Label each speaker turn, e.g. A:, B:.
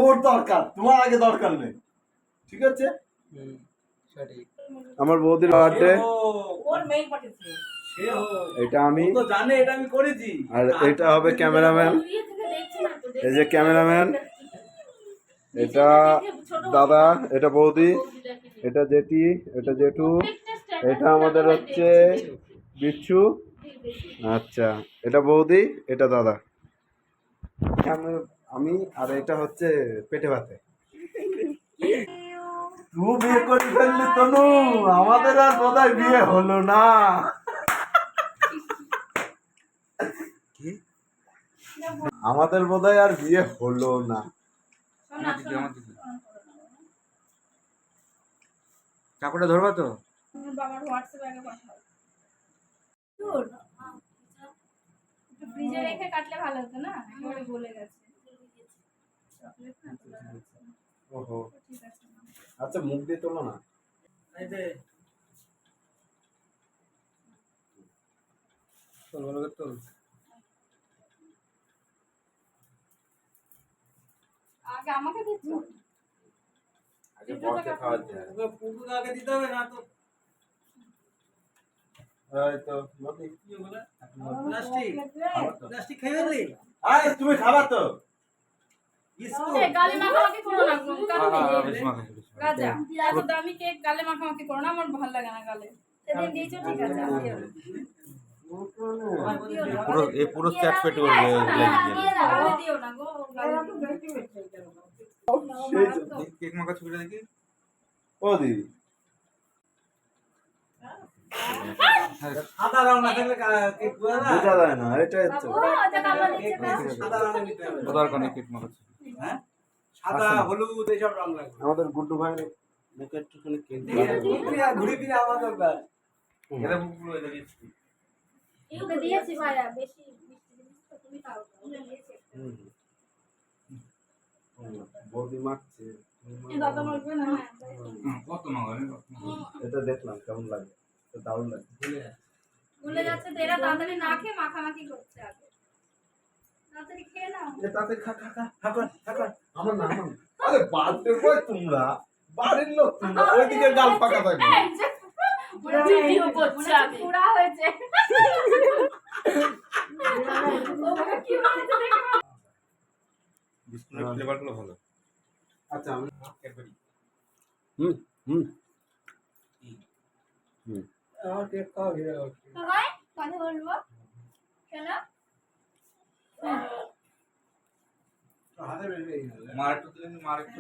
A: ওর দরকার, তোমার আগে দরকার নেই, ঠিক আছে? আমার বৌদির বার্থডে, এটা আমি জানি, এটা আমি করেছি। আর এটা হবে ক্যামেরাম্যান, এই যে ক্যামেরাম্যান, এটা দাদা, এটা বৌদি, এটা জেঠি, এটা জেঠু, এটা আমাদের হচ্ছে বিচ্ছু। আচ্ছা, এটা বৌদি, এটা দাদা, আমি, আর এটা হচ্ছে পেটে ভাতে। তুই বিয়ে করে ফেললি তনু, আমাদের আর বোধহয় বিয়ে হলো না। আমাদের বোধহয় আর বিয়ে হলো না। চাকুটা ধরবা তো?
B: বাবার হোয়াটসঅ্যাপে আগে পাঠাও। ফ্রিজে রেখে কাটলে ভালো হতো না, একেবারে গলে গেছে।
A: ওহো, আচ্ছা মুখ দিয়ে তোলো না। এই যে তোল, ভালো করে তোল।
B: আগে আমাকে দিচ্ছ?
A: আগে বরকে খাওয়াতে হবে। পুরো আগে দিতে হবে না তো। এই তো মতি কি বলে? প্লাস্টিক, প্লাস্টিক খাই গেলি? আয় তুমি খাবা তো?
B: গালে মাখামাখি করো না, রাজা এত দামি কেক গালে মাখামাখি করো না, আমার ভালো লাগে না গালে। সেদিন দিয়েছো ঠিক আছে,
C: পুরো চ্যাট পেটে উঠবে,
B: গালে দিও না গো,
C: কেক মাখা ছবিটা দেখি।
A: ও দি
D: সাদা রং না থাকলে কেক পুরো না
A: বোঝা যায় না, এটা হচ্ছে
D: সাদা রং নিতে হবে।
C: দরকার নেই কেক মাখা।
D: হ্যাঁ, সাদা হলুদ এইসব রং লাগবে।
A: আমাদের গুড্ডু ভাই মুখে একটুখানি কেক
D: ঘুরে ফিরে আমার দরকার।
C: এটা পুরো এটা দিচ্ছি।
B: ইউকে দিয়েছি ভাইয়া, বেশি মিষ্টি জিনিস তো তুমি খাও না, দিয়েছি।
A: বৌদি মাখছে,
B: এই দাদা মারবে না।
C: কত মাখাবে?
A: এটা দেখলাম কেমন লাগে, তো দারুণ লাগে।
B: ভুলে যাচ্ছে তো, এরা তাড়াতাড়ি না খেয়ে মাখামাখি করছে আগে। তাড়াতাড়ি খেয়ে নাও।
A: এ তাতে খা খা খা খা কর, খা কর। আমার না, আমার না। আরে বার্থডে বয় তোমরা, বাড়ির লোক তোমরা, ওইদিকে গাল পাকা থাকে।
B: পুরা ভিডিও করছে আগে, পুরা হয়েছে। ওকে কি বলছে দেখো।
C: বিস্কুটের ফ্লেভারগুলো ভালো।
A: আচ্ছা আমি
C: ক্যাডবেরি।
A: হুম হুম
D: আমার কেক খাওয়া হয়ে গেল।
B: তো ভাই কথা বলবো কেন?
D: হাতে বের হয়ে গেল।
C: মার একটু দিলেন, মার একটু।